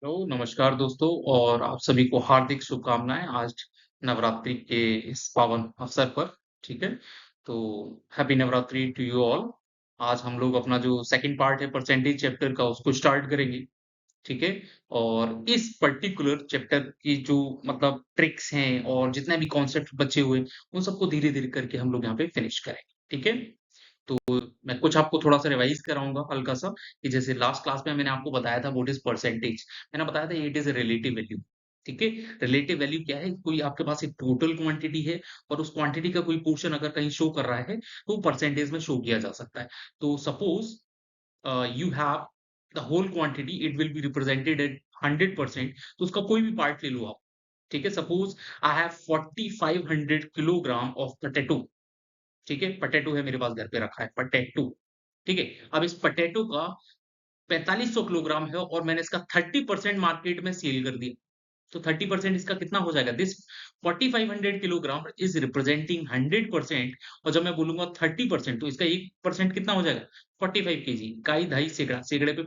Hello, नमस्कार दोस्तों और आप सभी को हार्दिक शुभकामनाएँ आज नवरात्रि के इस पावन अवसर पर, ठीक है? तो happy Navratri to you all. आज हम लोग अपना जो सेकंड पार्ट है परसेंटेज चैप्टर का उसको स्टार्ट करेंगे, ठीक है? और इस पर्टिकुलर चैप्टर की जो मतलब ट्रिक्स हैं और जितने भी कॉन्सेप्ट बचे हुए, उन सबको धीरे-धीरे करके हम लोग यहाँ पे फिनिश करेंगे, ठीक है? तो मैं कुछ आपको थोड़ा-सा रिवाइज़ कराऊँगा हल्का-सा कि जैसे लास्ट क्लास में मैंने आपको बताया था व्हाट इज़ परसेंटेज। मैंने बताया था it is a relative value, ठीक है? रिलेटिव वैल्यू क्या है? कोई आपके पास एक टोटल क्वांटिटी है और उस क्वांटिटी का कोई पोर्शन अगर कहीं शो कर रहा है, तो वो परसेंटेज में शो किया जा सकता है। तो suppose you have the whole quantity it will be represented at 100%। तो उसका कोई भी पार्ट ले लो आप, ठीक है? Suppose I have 4500 kilogram of potato, ठीक है? पोटैटो है मेरे पास घर पे रखा है, पोटैटो, ठीक है? अब इस पोटैटो का 4500 किलोग्राम है और मैंने इसका 30% मार्केट में सेल कर दिया। तो 30% इसका कितना हो जाएगा? This 4500 kilogram is representing 100%। और जब मैं बोलूँगा 30% तो इसका 1% कितना हो जाएगा? 45 केजी, इकाई, ढाई, सैकड़ा, सैकड़े पे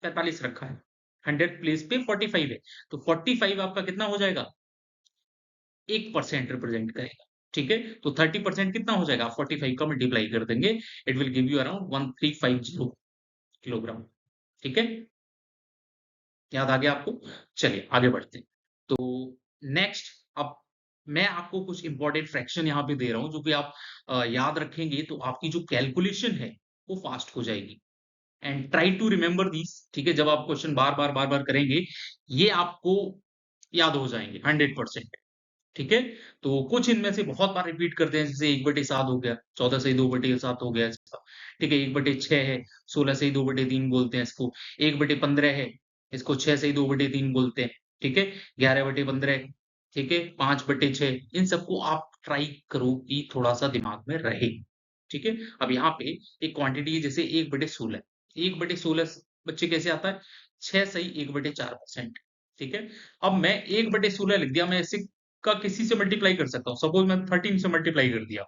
45 रखा है। 100 प्लेस पे 45 है। तो 45 आपका कितना हो जाएगा? 1% रिप्रेजेंट करेगा, ठीक है? तो 30% कितना हो जाएगा? आप 45 का मल्टीप्लाई कर देंगे, it will give you around 1350 kilogram, ठीक है? याद आ गया आपको? चलिए आगे बढ़ते हैं। तो नेक्स्ट अब मैं आपको कुछ इंपॉर्टेंट फ्रैक्शन यहाँ पे दे रहा हूँ जो कि आप याद रखेंगे तो आपकी जो कैलकुलेशन है वो फास्ट हो जाएगी। एंड ट्राई टू रिमेंबर दीस, ठीक है? जब आप क्वेश्चन बार-बार करेंगे, ये आपको याद हो जाएँगे 100%, ठीक है? तो कुछ इनमें से बहुत बार रिपीट करते हैं जैसे 1/7 हो गया, 14 से 2/7 हो गया इसका, ठीक है? 1/6 है, 16 से 2/3 बोलते हैं इसको, 1/15 है, इसको 6 से 2/3 बोलते हैं, ठीक है? 11/15, ठीक है? 5/6 इन सबको आप ट्राई करो कि थोड़ा-सा दिमाग में रहे, ठीक है? अब यहाँ पे एक क्वांटिटी है जैसे 1/16, 1/16 बच्चे कैसे आता है? 6 सही 1/4%, ठीक है? अब मैं 1/16 लिख दिया, मैं इसे का किसी से मल्टीप्लाई कर सकता हूँ। सपोज़ मैं 13 से मल्टीप्लाई कर दिया,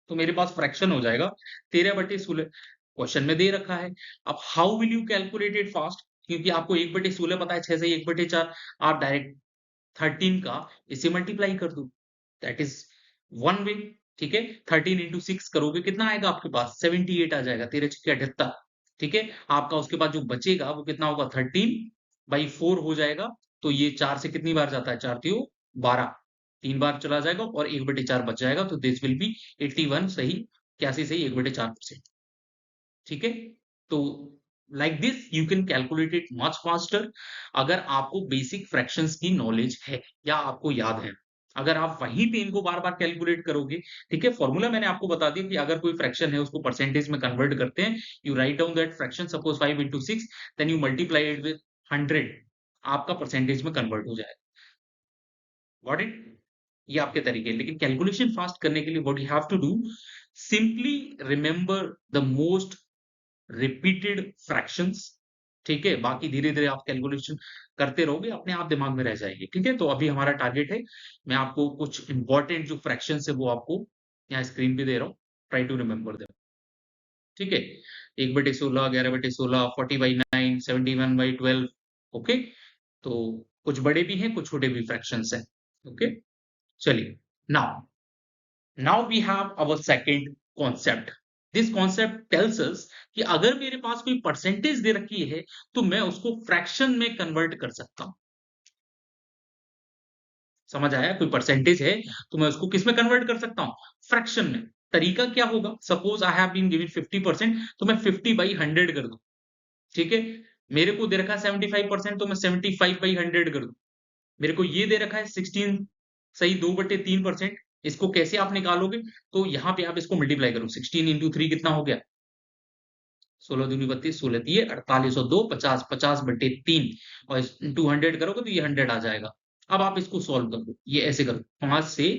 तो मेरे पास फ्रैक्शन हो जाएगा 13/16। क्वेश्चन में दे रखा है। अब how will you calculate it fast? क्योंकि आपको 1/16 पता है, 6 से 1/4, आप डायरेक्ट 13 का इससे मल्टीप्लाई कर दो। दैट इज़ वन वे, ठीक है? 13 इंटू 6 करोगे कितना आएगा आपके पास? 78 आ जाएगा, 13 छक्के 78, ठीक है? आपका उसके बाद जो बचेगा वो कितना होगा? 13/4 हो जाएगा। तो ये 4 से कितनी बार जाता है? 4 तियों 12, 3 बार चला जाएगा और 1/4 बच जाएगा। तो दिस विल बी 81 सही, 81 सही 1/4%, ठीक है? तो like this you can calculate it much faster अगर आपको बेसिक फ्रैक्शंस की नॉलेज है या आपको याद है। अगर आप वहीं पे इनको बार-बार कैलकुलेट करोगे, ठीक है? फॉर्मूला मैंने आपको बता दिया कि अगर कोई फ्रैक्शन है उसको परसेंटेज में कन्वर्ट करते हैं। You write down that fraction, suppose 5 into 6, then you multiply it with 100, आपका परसेंटेज में कन्वर्ट हो जाएगा। Got it? ये आपके तरीके हैं। लेकिन कैलकुलेशन फास्ट करने के लिए what you have to do, simply remember the most repeated fractions, ठीक है? बाकी धीरे-धीरे आप कैलकुलेशन करते रहोगे, अपने आप दिमाग में रह जाएगी, ठीक है? तो अभी हमारा टारगेट है, मैं आपको कुछ इम्पोर्टेंट जो फ्रैक्शंस है वो आपको यहाँ स्क्रीन पे दे रहा हूँ, ट्राई टू रिमेंबर देम, ठीक है? 1/16, 11/16, 40/9, 71/12, ओके? तो कुछ बड़े भी हैं, कुछ छोटे भी फ्रैक्शंस हैं, ओके? चलिए, now now we have our second concept. This concept tells us कि अगर मेरे पास कोई परसेंटेज दे रखी है, तो मैं उसको फ्रैक्शन में कन्वर्ट कर सकता हूँ। समझ आया? कोई परसेंटेज है, तो मैं उसको किसमें कन्वर्ट कर सकता हूँ? फ्रैक्शन में। तरीका क्या होगा? Suppose I have been given 50%, तो मैं 50/100 कर दूँ, ठीक है? मेरे को दे रखा है 75%, तो मैं 75/100 कर दूँ। मेरे को ये दे रखा है 16 सही 2/3%, इसको कैसे आप निकालोगे? तो यहाँ पे आप इसको मल्टीप्लाई करो, 16 इंटू 3 कितना हो गया? 16 दूनी 32, 16 तिये 48 और 2 50, 50/3 और इस इंटू 100 करोगे तो ये 100 आ जाएगा। अब आप इसको सॉल्व कर दो, ये ऐसे करो, 5 से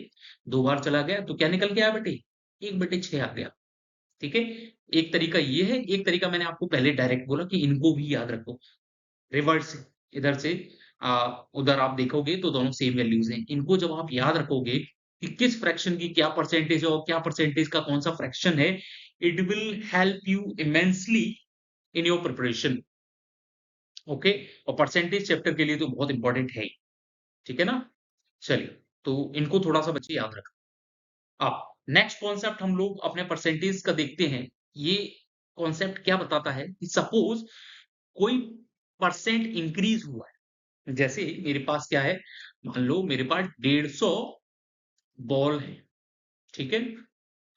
2 बार चला गया तो क्या निकल के आया बेटे? 1/6 आ गया, ठीक है? एक तरीका ये है, एक तरीका मैंने आपको पहले डायरेक्ट बोला कि इनको भी याद रखो। रिवर्स इधर से उधर आप देखोगे तो दोनों सेम वैल्यूज़ हैं। इनको जब आप याद रखोगे कि किस फ्रैक्शन की क्या परसेंटेज है और क्या परसेंटेज का कौन-सा फ्रैक्शन है, it will help you immensely in your preparation. Okay, और परसेंटेज चैप्टर के लिए तो बहुत इंपॉर्टेंट है ही, ठीक है ना? चलिए, तो इनको थोड़ा-सा बच्चे याद रखें। अब नेक्स्ट कॉन्सेप्ट हम लोग अपने परसेंटेज का देखते हैं। ये कॉन्सेप्ट क्या बताता है कि सपोज कोई परसेंट इंक्रीज हुआ है। जैसे मेरे पास क्या है, मान लो मेरे पास 150 बॉल है, ठीक है?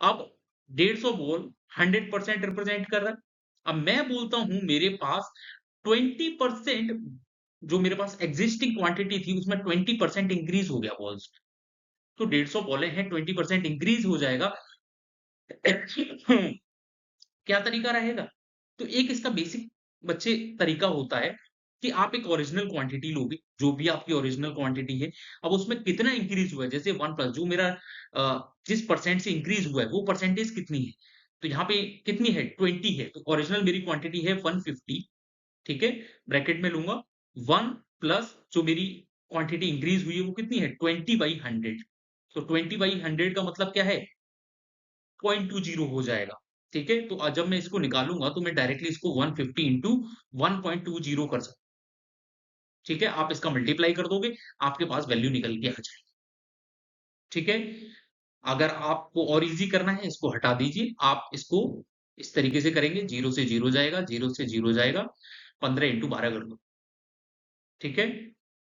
अब 150 बॉल 100% रिप्रेजेंट कर रहा है। अब मैं बोलता हूं मेरे पास 20% जो मेरे पास एग्जिस्टिंग क्वांटिटी थी उसमें 20% इंक्रीज हो गया बॉल्स। तो 150 बॉलें हैं, 20% इंक्रीज हो जाएगा। क्या तरीका रहेगा? तो एक इसका बेसिक बच्चे तरीका होता है कि आप एक ओरिजिनल क्वांटिटी लोगे, जो भी आपकी ओरिजिनल क्वांटिटी है, अब उसमें कितना इंक्रीज हुआ है, जैसे 1 प्लस जो मेरा जिस परसेंट से इंक्रीज हुआ है, वो परसेंटेज कितनी है? तो यहाँ पे कितनी है? 20 है, तो ओरिजिनल मेरी क्वांटिटी है 150, ठीक है? ब्रैकेट में लूँगा 1 प्लस जो मेरी क्वांटिटी इंक्रीज हुई है, वो कितनी है? 20/100। तो 20/100 का मतलब क्या है? 0.20 हो जाएगा, ठीक है? तो जब मैं इसको निकालूँगा तो मैं डायरेक्टली इसको 150 इंटू 1.20 कर सकता हूँ, ठीक है? आप इसका मल्टीप्लाई कर दोगे, आपके पास वैल्यू निकल के आ जाएगी, ठीक है? अगर आपको और ईज़ी करना है, इसको हटा दीजिए, आप इसको इस तरीके से करेंगे, 0 से 0 जाएगा, 0 से 0 जाएगा, 15 इंटू 12 कर दो, ठीक है?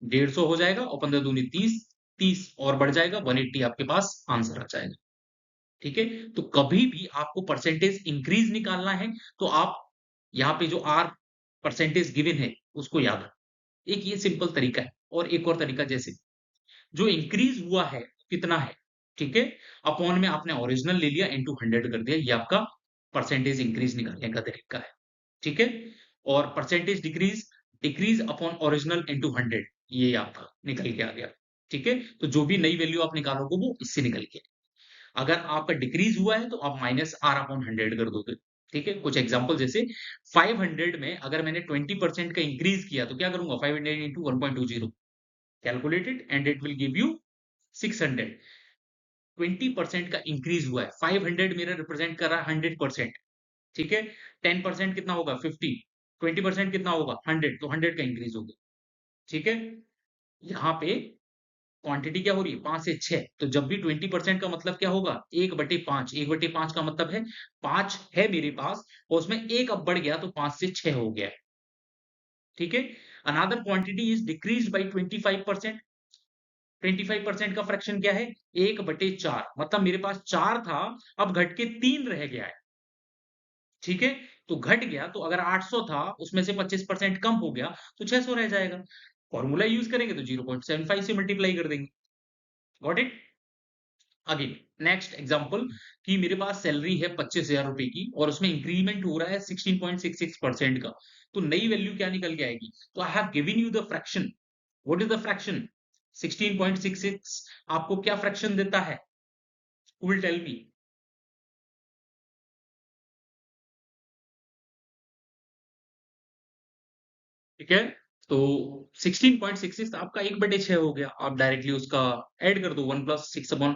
150 हो जाएगा और 15 दूनी 30, 30 और बढ़ जाएगा, 180 आपके पास आंसर आ जाएगा। ठीक है? तो कभी भी आपको परसेंटेज इंक्रीज़ निकालना है, तो आप यहाँ पे जो आर परसेंटेज गिवन है, उसको याद रखें। एक ये सिंपल तरीका है और एक और तरीका जैसे जो इंक्रीज़ हुआ है, कितना है, ठीक है? अपॉन में आपने ओरिजिनल ले लिया इंटू 100 कर दिया, ये आपका परसेंटेज इंक्रीज़ निकालने का तरीका है, ठीक है? और percentage decrease, decrease upon original into 100 ये आपका निकल के आ गया, ठीक है? तो जो भी नई वैल्यू आप निकालोगे वो इससे निकल के अगर आपका डिक्रीज़ हुआ है तो आप माइनस आर अपॉन 100 कर दोगे। ठीक है? कुछ एग्ज़ाम्पल जैसे 500 में अगर मैंने 20% का इंक्रीज़ किया तो क्या करूँगा 500 into 1.20 calculated and it will give you 600 20% का इंक्रीज़ हुआ है। 500 मेरा रिप्रेजेंट कर रहा है 100%, ठीक है? 10% कितना होगा 50 20% कितना होगा 100 तो 100 का इंक्रीज़ हो गया। ठीक है? यहाँ पे क्वांटिटी क्या हो रही है 5 से 6 तो जब भी 20% का मतलब क्या होगा 1/5 1/5 का मतलब है 5 है मेरे पास और उसमें 1 अब बढ़ गया तो 5 से 6 हो गया है, ठीक है? Another quantity is decreased bye 25%। 25% का फ्रैक्शन क्या है 1/4 मतलब मेरे पास 4 था अब घट के 3 रह गया है, ठीक है? तो घट गया तो अगर 800 था उसमें से 25% कम हो गया तो 600 रह जाएगा। फॉर्मूला यूज करेंगे तो 0.75 से मल्टीप्लाई कर देंगे। Got it? Again next example कि मेरे पास सैलरी है 25,000 रुपए की और उसमें इंक्रीमेंट हो रहा है 16.66% का तो नई वैल्यू क्या निकल के आएगी तो I have given you the fraction what is the fraction 16.66 आपको क्या फ्रैक्शन देता है विल टेल मी ठीक है तो 16.66 आपका 1/6 हो गया आप डायरेक्टली उसका ऐड कर दो 1 प्लस 6 अपॉन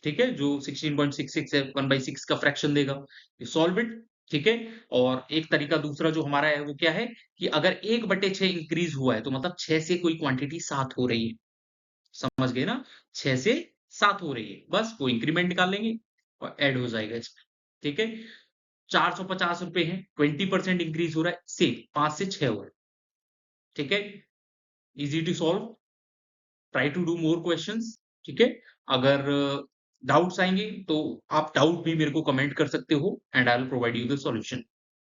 ठीक है? जो 16.66 है 1/6 का फ्रैक्शन देगा। यू सॉल्व इट, ठीक है? और एक तरीका दूसरा जो हमारा है वो क्या है कि अगर 1/6 इंक्रीज़ हुआ है तो मतलब 6 से कोई क्वांटिटी 7 हो रही है। समझ गए ना? 6 से 7 हो रही है। बस वो इंक्रीमेंट निकाल लेंगे और ऐड हो जाएगा इसमें। ठीक है? ₹450 हैं, 20% इंक्रीज़ हो रहा है, सेम 5 से 6 हो रहा है। ठीक है? Easy to solve, try to do more questions ठीक है? अगर डाउट्स आएँगे तो आप डाउट भी मेरे को कमेंट कर सकते हो and I will provide you the solution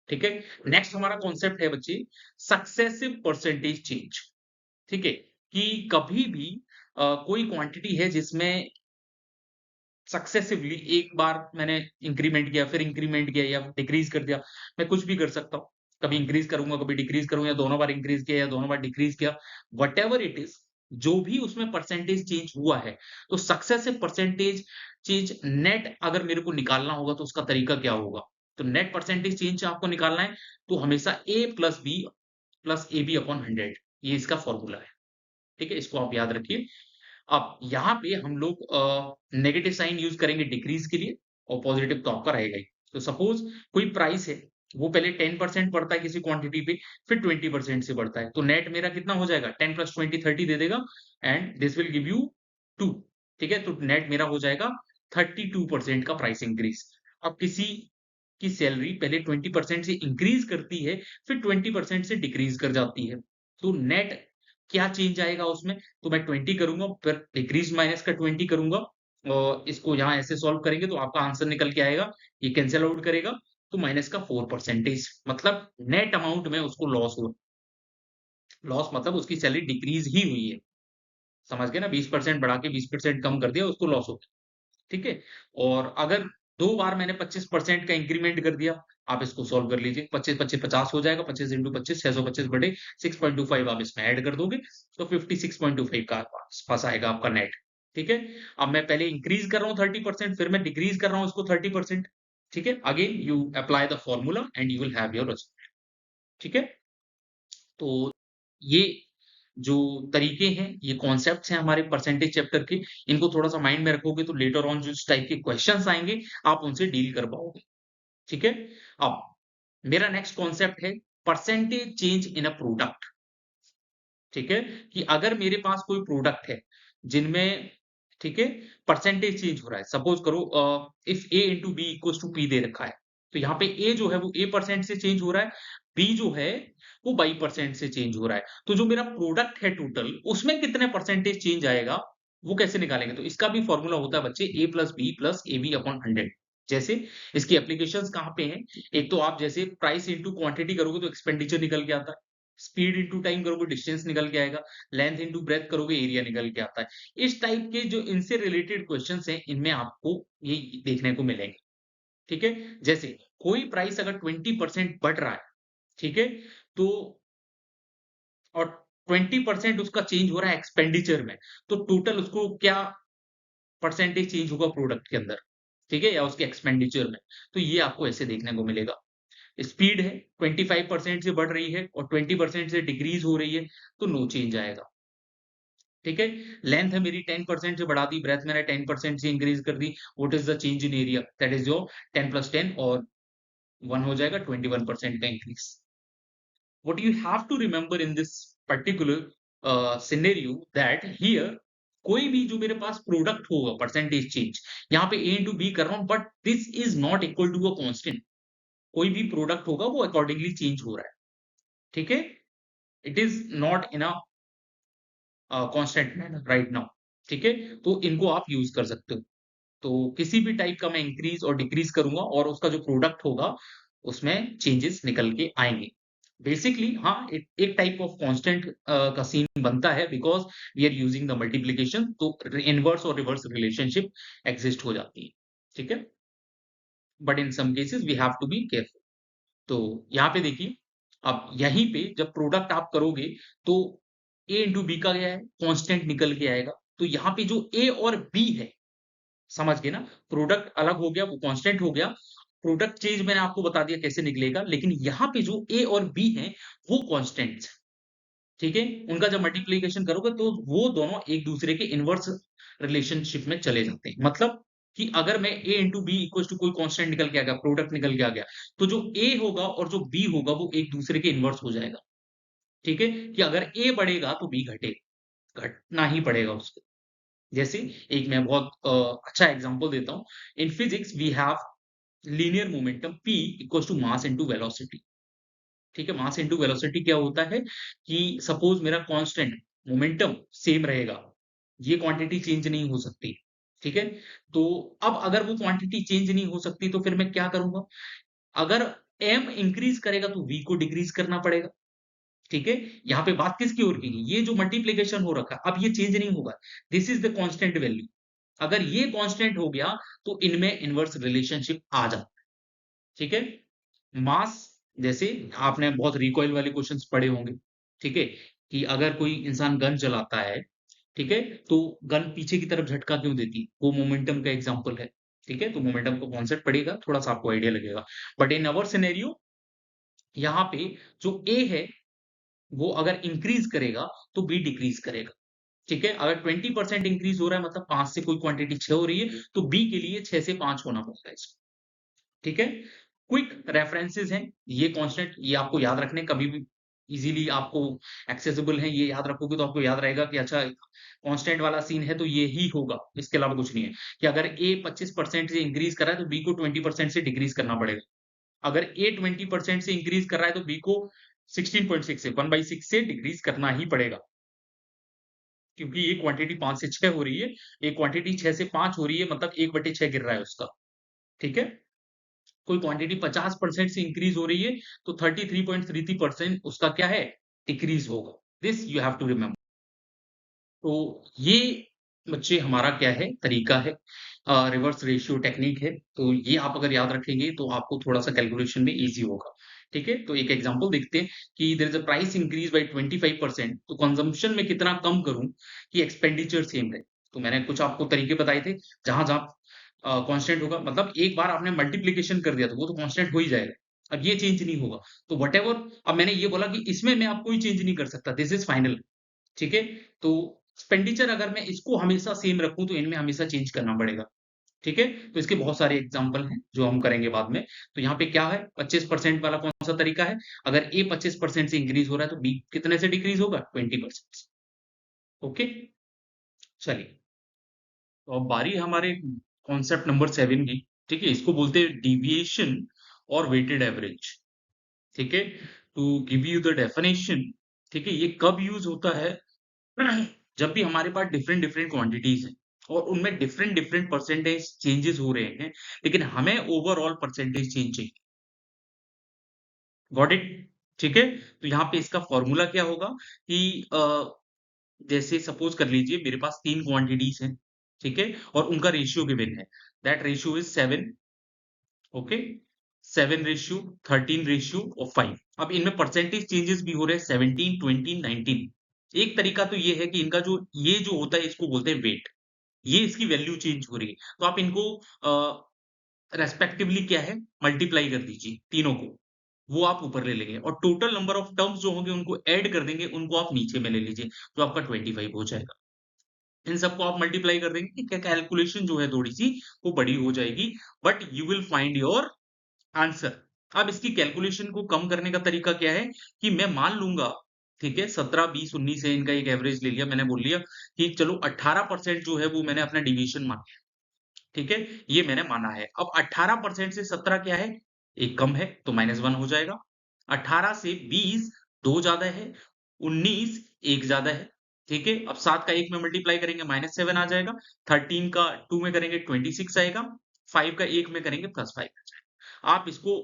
ठीक है? नेक्स्ट हमारा कॉन्सेप्ट है बच्चे सक्सेसिव परसेंटेज चेंज ठीक है? कि कभी भी कोई क्वांटिटी है जिसमें सक्सेसिवली एक बार मैंने इंक्रीमेंट किया, फिर इंक्रीमेंट किया या डिक्रीज़ कर दिया, मैं कुछ भी कर सकता हूँ। कभी इंक्रीज़ करूँगा, कभी डिक्रीज़ करूँगा या दोनों बार इंक्रीज़ किया या दोनों बार डिक्रीज़ किया, व्हाटएवर इट इज़ जो भी उसमें परसेंटेज चेंज हुआ है, तो सक्सेसिव परसेंटेज चेंज नेट अगर मेरे को निकालना होगा तो उसका तरीका क्या होगा? तो नेट परसेंटेज चेंज आपको निकालना है, तो हमेशा A plus B plus AB upon 100 ये इसका फ़ॉर्मूला है। ठीक है? इसको आप याद रखिए। अब यहाँ पे हम लोग नेगेटिव साइन यूज़ करेंगे डिक्रीज़ के लिए और पॉज़िटिव तो आपका रहेगा ही। तो सपोज़ कोई प्राइस है, वो पहले 10% बढ़ता है किसी क्वांटिटी पे, फिर 20% से बढ़ता है। तो नेट मेरा कितना हो जाएगा? 10 + 20 30 दे देगा and this will give you 2। ठीक है? तो नेट मेरा हो जाएगा 32% का प्राइस इंक्रीज़। अब किसी की सैलरी पहले 20% से इंक्रीज़ करती है, फिर 20% से डिक्रीज़ कर जाती है। तो नेट क्या चेंज आएगा उसमें? तो मैं 20 करूँगा, फिर डिक्रीज़ माइनस का 20 करूँगा और इसको यहाँ ऐसे सॉल्व करेंगे तो आपका आंसर निकल के आएगा। ये कैंसल आउट करेगा तो माइनस का 4% मतलब नेट अमाउंट में उसको लॉस हुआ। लॉस मतलब उसकी सैलरी डिक्रीज़ ही हुई है। समझ गए ना? 20% बढ़ा के 20% कम कर दिया, उसको लॉस हो गया। ठीक है? और अगर 2 बार मैंने 25% का इंक्रीमेंट कर दिया, आप इसको सॉल्व कर लीजिए। 25 25 50 हो जाएगा, 25 इंटू 25 625 बटे 6.25 आप इसमें ऐड कर दोगे, तो 56.25 का आस-पास आएगा आपका नेट। ठीक है? अब मैं पहले इंक्रीज़ कर रहा हूँ 30% फिर मैं डिक्रीज़ कर रहा हूँ इसको 30%। ठीक है? Again you apply the formula and you will have your result. ठीक है? तो ये जो तरीके हैं, ये कॉन्सेप्ट्स हैं हमारे परसेंटेज चैप्टर के, इनको थोड़ा-सा माइंड में रखोगे तो लेटर ऑन जो इस टाइप के क्वेश्चन्स आएँगे, आप उनसे डील कर पाओगे। ठीक है? अब मेरा नेक्स्ट कॉन्सेप्ट है percentage change in a product. ठीक है? कि अगर मेरे पास कोई प्रोडक्ट है, जिनमें ठीक है, परसेंटेज चेंज हो रहा है। सपोज़ करो if A into B equals to P दे रखा है। तो यहाँ पे A जो है वो A परसेंट से चेंज हो रहा है, B जो है वो Y परसेंट से चेंज हो रहा है। तो जो मेरा प्रोडक्ट है टोटल, उसमें कितने परसेंटेज चेंज आएगा, वो कैसे निकालेंगे? तो इसका भी फॉर्मूला होता है बच्चे A plus B plus AB upon 100। जैसे इसकी एप्लीकेशंस कहाँ पे हैं? एक तो आप जैसे प्राइस इंटू क्वांटिटी करोगे तो एक्सपेंडिचर निकल के आता है। स्पीड इंटू टाइम करोगे डिस्टेंस निकल के आएगा। लेंथ इंटू ब्रेड्थ करोगे एरिया निकल के आता है। इस टाइप के जो इनसे रिलेटेड क्वेश्चंस हैं, इनमें आपको ये देखने को मिलेंगे। ठीक है? जैसे कोई प्राइस अगर 20% बढ़ रहा है, ठीक है? तो और 20% उसका चेंज हो रहा है एक्सपेंडिचर में, तो टोटल उसको क्या परसेंटेज चेंज होगा प्रोडक्ट के अंदर, ठीक है? या उसके एक्सपेंडिचर में। तो ये आपको ऐसे देखने को मिलेगा। स्पीड है 25% से बढ़ रही है और 20% से डिक्रीज़ हो रही है, तो नो चेंज आएगा। ठीक है? लेंथ है मेरी 10% से बढ़ा दी, ब्रेड्थ मैंने 10% से इंक्रीज़ कर दी। What is the change in area? That is your 10 + 10 और 1 हो जाएगा 21% का increase. What you have to remember in this particular scenario that here कोई भी जो मेरे पास प्रोडक्ट होगा परसेंटेज चेंज, यहाँ पे A इंटू B कर रहा हूँ but this is not equal to a constant. कोई भी प्रोडक्ट होगा वो अकॉर्डिंगली चेंज हो रहा है। ठीक है? It is not in a constant manner right now. ठीक है? तो इनको आप यूज़ कर सकते हो। तो किसी भी टाइप का मैं इंक्रीज़ और डिक्रीज़ करूँगा और उसका जो प्रोडक्ट होगा, उसमें चेंजेस निकल के आएँगे। बेसिकली हाँ, एक टाइप ऑफ कांस्टेंट का सीन बनता है because we are using the multiplication तो इनवर्स और रिवर्स रिलेशनशिप एक्सिस्ट हो जाती है। ठीक है? But in some cases we have to be careful. तो यहाँ पे देखिए, अब यहीं पे जब प्रोडक्ट आप करोगे तो A इंटू B का क्या है? कांस्टेंट निकल के आएगा। तो यहाँ पे जो A और B है समझ गए ना? प्रोडक्ट अलग हो गया, वो कांस्टेंट हो गया। प्रोडक्ट चेंज मैंने आपको बता दिया कैसे निकलेगा, लेकिन यहाँ पे जो A और B हैं, वो कांस्टेंट्स हैं, ठीक है? उनका जब मल्टिप्लिकेशन करोगे तो वो दोनों एक-दूसरे के इनवर्स रिलेशनशिप में चले जाते हैं। मतलब कि अगर मैं A into B equals to कोई कांस्टेंट निकल के आ गया, प्रोडक्ट निकल के आ गया, तो जो A होगा और जो B होगा वो एक-दूसरे के इनवर्स हो जाएगा। ठीक है? कि अगर A बढ़ेगा तो B घटेगा, घटना ही पड़ेगा उसको। जैसे एक मैं बहुत अच्छा एग्जांपल देता हूँ। In physics we have linear momentum p equals to mass into velocity. ठीक है? मास इंटू वेलोसिटी क्या होता है कि सपोज मेरा कांस्टेंट मोमेंटम सेम रहेगा। ये क्वांटिटी चेंज नहीं हो सकती। ठीक है? तो अब अगर वो क्वांटिटी चेंज नहीं हो सकती तो फिर मैं क्या करूँगा? अगर m इंक्रीज़ करेगा तो v को डिक्रीज़ करना पड़ेगा। ठीक है? यहाँ पे बात किसकी हो रही है? ये जो मल्टिप्लिकेशन हो रखा है, अब ये चेंज नहीं होगा। This is the constant value. अगर ये कांस्टेंट हो गया, तो इनमें इनवर्स रिलेशनशिप आ जाता है। ठीक है? मास जैसे आपने बहुत रिकॉइल वाले क्वेश्चन्स पढ़े होंगे। ठीक है? कि अगर कोई इंसान गन चलाता है, ठीक है? तो गन पीछे की तरफ झटका क्यों देती है? वो मोमेंटम का एग्जांपल है। ठीक है? तो मोमेंटम का कॉन्सेप्ट पढ़िएगा, थोड़ा-सा आपको आइडिया लगेगा। बट इन अवर सिनेरियो यहाँ पे जो A है वो अगर इंक्रीज़ करेगा, तो बी डिक्रीज़ करेगा। ठीक है? अगर 20% इंक्रीज़ हो रहा है मतलब 5 से कोई क्वांटिटी 6 हो रही है, तो बी के लिए 6 से 5 होना पड़ता है इसको। ठीक है? क्विक रेफरेंसेस हैं, ये कांस्टेंट ये आपको याद रखने कभी भी इजीली आपको एक्सेसिबल है, ये याद रखोगे तो आपको याद रहेगा कि अच्छा कांस्टेंट वाला सीन है तो ये ही होगा, इसके अलावा कुछ नहीं है। कि अगर ए 25% से इंक्रीज कर रहा है तो बी को 20% से डिक्रीज करना पड़ेगा। अगर ए 20% से इंक्रीज कर रहा है तो बी को 16.6 से 1/6 से डिक्रीज करना ही पड़ेगा। क्योंकि ये क्वांटिटी 5 से 6 हो रही है, एक क्वांटिटी 6 से 5 हो रही है मतलब 1/6 गिर रहा है उसका, ठीक है? कोई क्वांटिटी 50% से इंक्रीज हो रही है तो 33.33% उसका क्या है? डिक्रीज होगा। This you have to remember. तो ये बच्चे हमारा क्या है तरीका है, रिवर्स रेशियो टेक्निक है। तो ये आप अगर याद रखेंगे तो आपको थोड़ा-सा कैलकुलेशन में ईज़ी होगा। ठीक है? तो एक एग्जांपल देखते हैं कि there is a price increase by 25% तो कंजम्पशन में कितना कम करूँ कि एक्सपेंडिचर सेम रहे। तो मैंने कुछ आपको तरीके बताए थे जहाँ-जहाँ कांस्टेंट होगा मतलब एक बार आपने मल्टीप्लिकेशन कर दिया तो वो तो कांस्टेंट हो ही जाएगा। अब ये चेंज नहीं होगा। तो व्हाटएवर अब मैंने ये बोला कि इसमें मैं अब कोई चेंज नहीं कर सकता। This is final. ठीक है? तो एक्सपेंडिचर अगर मैं इसको हमेशा सेम रखूँ तो इनमें हमेशा चेंज करना पड़ेगा। ठीक है? तो इसके बहुत सारे एग्ज़ाम्पल हैं जो हम करेंगे बाद में। तो यहाँ पे क्या है 25% वाला कौन-सा तरीका है? अगर ए 25% से इंक्रीज़ हो रहा है तो बी कितने से डिक्रीज़ होगा? 20% से। ओके? चलिए, तो अब बारी है हमारे कॉन्सेप्ट नंबर 7 की। ठीक है? इसको बोलते हैं डेविएशन और वेटेड एवरेज। ठीक है? To give you the definition ठीक है? ये कब यूज़ होता है जब भी हमारे पास डिफरेंट डिफरेंट क्वांटिटीज हैं और उनमें डिफरेंट डिफरेंट परसेंटेज चेंजेस हो रहे हैं लेकिन हमें ओवरऑल परसेंटेज चेंज चाहिए। Got it? ठीक है? तो यहाँ पे इसका फॉर्मूला क्या होगा कि जैसे सपोज कर लीजिए मेरे पास 3 क्वांटिटीज हैं, ठीक है? और उनका रेशियो गिवन है। That ratio is 7 okay? 7 ratio, 13 ratio और 5। अब इनमें परसेंटेज चेंजेस भी हो रहे हैं 17, 20, 19। एक तरीका तो ये है कि इनका जो ये जो होता है इसको बोलते हैं वेट। ये इसकी वैल्यू चेंज हो रही है। तो आप इनको रेस्पेक्टिवली क्या है मल्टीप्लाई कर दीजिए तीनों को। वो आप ऊपर ले लेंगे और टोटल नंबर ऑफ टर्म्स जो होंगे उनको ऐड कर देंगे, उनको आप नीचे में ले लीजिए, तो आपका 25 हो जाएगा। इन सबको आप मल्टीप्लाई कर देंगे कि क्या कैलकुलेशन जो है थोड़ी-सी वो बड़ी हो जाएगी, but you will find your answer. अब इसकी कैलकुलेशन को कम करने का तरीका क्या है कि मैं मान लूँगा, ठीक है, 17, 20, 19 है इनका एक एवरेज ले लिया, मैंने बोल लिया कि चलो 18% जो है वो मैंने अपना डेविएशन मान ठीक है? ये मैंने माना है। अब 18% से 17 क्या है? 1 कम है, तो -1 हो जाएगा। 18 से 20 2 ज़्यादा है, 19 1 ज़्यादा है, ठीक है? अब 7 का 1 में मल्टीप्लाई करेंगे -7 आ जाएगा, 13 का 2 में करेंगे 26 आएगा, 5 का 1 में करेंगे +5 आ जाएगा। आप इसको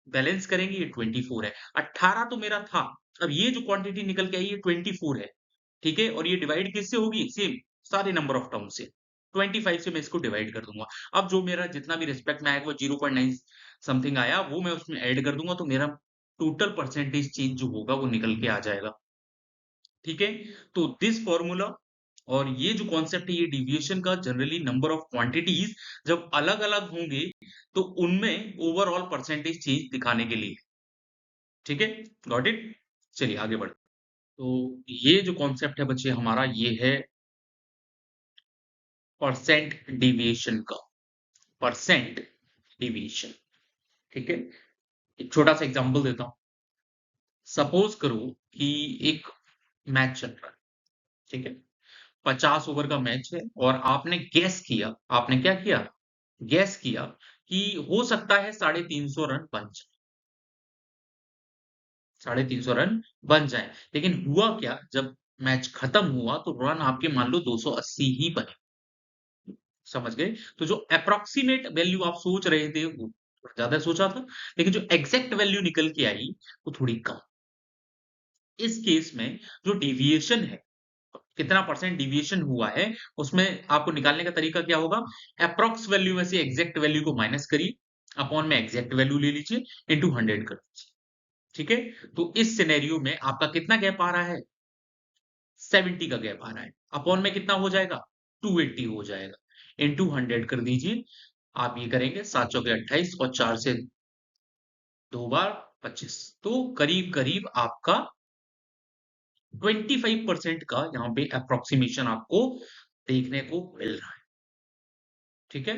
बैलेंस करेंगे ये 24 है। 18 तो मेरा था, अब ये जो क्वांटिटी निकल के आई ये 24 है। ठीक है? और ये डिवाइड किससे होगी? सेम सारे नंबर ऑफ टर्म से। 25 से मैं इसको डिवाइड कर दूँगा। अब जो मेरा जितना भी रिस्पेक्ट में आएगा वो 0.9 समथिंग आया वो मैं उसमें ऐड कर दूँगा तो मेरा टोटल परसेंटेज चेंज जो होगा वो निकल के आ जाएगा। ठीक है? तो दिस फॉर्मूला और ये जो कॉन्सेप्ट है ये डेविएशन का जनरली नंबर ऑफ क्वांटिटीज़ जब अलग-अलग होंगे तो उनमें ओवरऑल परसेंटेज चेंज दिखाने के लिए। ठीक है? Got it? चलिए आगे बढ़ते हैं। तो ये जो कॉन्सेप्ट है बच्चे हमारा ये है परसेंट डेविएशन का, परसेंट डेविएशन, ठीक है? एक छोटा-सा एग्ज़ाम्पल देता हूँ। सपोज़ करो कि एक मैच चल रहा है, ठीक है? 50 ओवर का मैच है और आपने गेस किया, आपने क्या किया? गेस किया कि हो सकता है 350 रन बन जाए, 350 रन बन जाए। लेकिन हुआ क्या जब मैच खत्म हुआ तो रन आपके मान लो 280 ही बने। समझ गए? तो जो एप्रोक्सिमेट वैल्यू आप सोच रहे थे वो ज़्यादा सोचा था, लेकिन जो एग्ज़ैक्ट वैल्यू निकल के आई वो थोड़ी कम। इस केस में जो डेविएशन है, कितना परसेंट डेविएशन हुआ है, उसमें आपको निकालने का तरीका क्या होगा? एप्रॉक्स वैल्यू में से एग्ज़ैक्ट वैल्यू को माइनस करिए, अपॉन में एग्ज़ैक्ट वैल्यू ले लीजिए, इंटू 100 कर दीजिए। ठीक है? तो इस सिनेरियो में आपका कितना गैप आ रहा है? 70 का गैप आ रहा है। अपॉन में कितना हो जाएगा? 280 हो जाएगा। इंटू 100 कर दीजिए। आप ये करेंगे 7 चौके 28 और 4 से 2 बार 25 तो करीब-करीब आपका 25% का यहाँ पे एप्रोक्सिमेशन आपको देखने को मिल रहा है। ठीक है?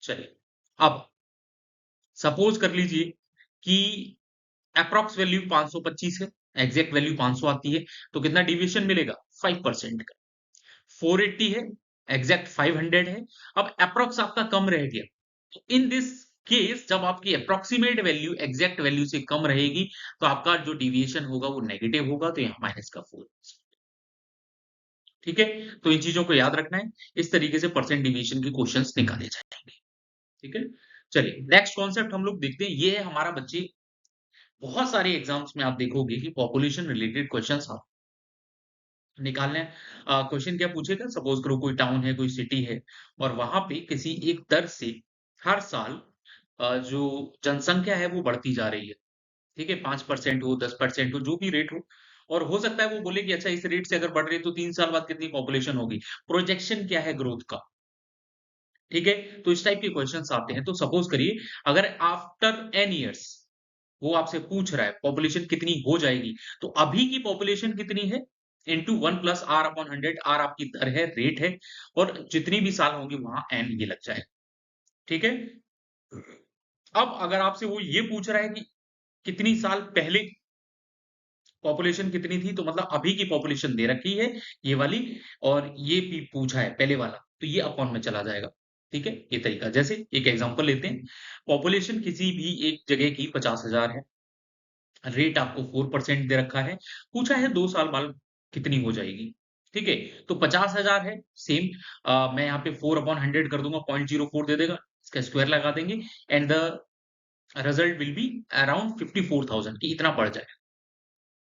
चलिए, अब सपोज कर लीजिए कि अप्रॉक्स वैल्यू 525 है, एग्जैक्ट वैल्यू 500 आती है, तो कितना डिविएशन मिलेगा? 5% का। 480 है, एग्जैक्ट 500 है, अब अप्रॉक्स आपका कम रह गया। तो इन दिस केस जब आपकी अप्रोक्सीमेट वैल्यू एग्जैक्ट वैल्यू से कम रहेगी, तो आपका जो डिविएशन होगा वो नेगेटिव होगा, तो यहाँ माइनस का 4। ठीक है, तो इन चीजों को याद रखना है। इस तरीके से परसेंट डिविएशन के क्वेश्चंस निकाले जाएंगे। ठीक है, चलिए नेक्स्ट कॉन्सेप्ट हम लोग देखते हैं। ये है हमारा बच्चे, बहुत सारे एग्जाम्स में आप देखोगे कि पॉपुलेशन रिलेटेड क्वेश्चंस आप निकालने हैं। क्वेश्चन क्या पूछेगा? सपोज करो कोई टाउन है, कोई सिटी है, और वहां पे किसी एक दर से हर साल जो जनसंख्या है वो बढ़ती जा रही है। ठीक है, 5% हो, 10% हो, जो भी रेट हो, और हो सकता है वो बोले कि अच्छा इस रेट से अगर बढ़ रही है तो 3 साल बाद कितनी पॉपुलेशन होगी, प्रोजेक्शन क्या है ग्रोथ का। ठीक है, तो इस टाइप के क्वेश्चंस आते हैं। तो सपोज करिए अगर आफ्टर एन ईयर्स वो आपसे पूछ रहा है पॉपुलेशन कितनी हो जाएगी, तो अभी की पॉपुलेशन कितनी है इंटू 1+r/100। आर आपकी दर है, रेट है, और जितनी भी साल होंगे वहां एन ये लग जाए। ठीक है, अब अगर आपसे वो ये पूछ रहा है कि कितनी साल पहले पॉपुलेशन कितनी थी, तो मतलब अभी की पॉपुलेशन दे रखी है ये वाली, और ये भी पूछा है पहले वाला, तो ये अपॉन में चला जाएगा। ठीक है, ये तरीका। जैसे एक एग्जांपल लेते हैं, पॉपुलेशन किसी भी एक जगह की 50,000 है, रेट आपको 4% दे रखा है, पूछा है 2 साल बाद कितनी हो जाएगी। ठीक है, तो 50,000 है, सेम मैं यहाँ पे 4/100 कर दूंगा, 0.04 दे देगा, इसका स्क्वायर लगा देंगे, and the result will be around 54,000 की इतना पड़ जाए।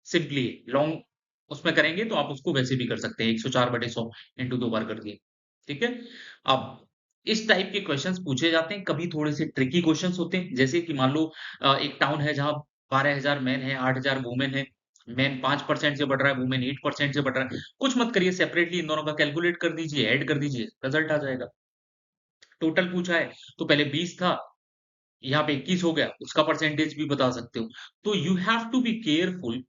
सिंपली लॉन्ग उसमें करेंगे तो आप उसको वैसे भी कर सकते हैं, 104/100 इंटू 2 बार कर दिए। ठीक है, अब इस टाइप के क्वेश्चंस पूछे जाते हैं। कभी थोड़े से ट्रिकी क्वेश्चंस होते हैं, जैसे कि मान लो एक टाउन है जहां 12,000 मैन है, 8,000 वुमेन है। मैन 5% से बढ़ रहा है, वुमेन 8% से बढ़ रहा है। कुछ मत करिए, सेपरेटली इन दोनों का कैलकुलेट कर दीजिए, ऐड कर दीजिए, रिजल्ट आ जाएगा। टोटल पूछा है तो पहले 20 था, यहाँ पे 21 हो गया, उसका परसेंटेज भी बता सकते हो। तो you have to be careful.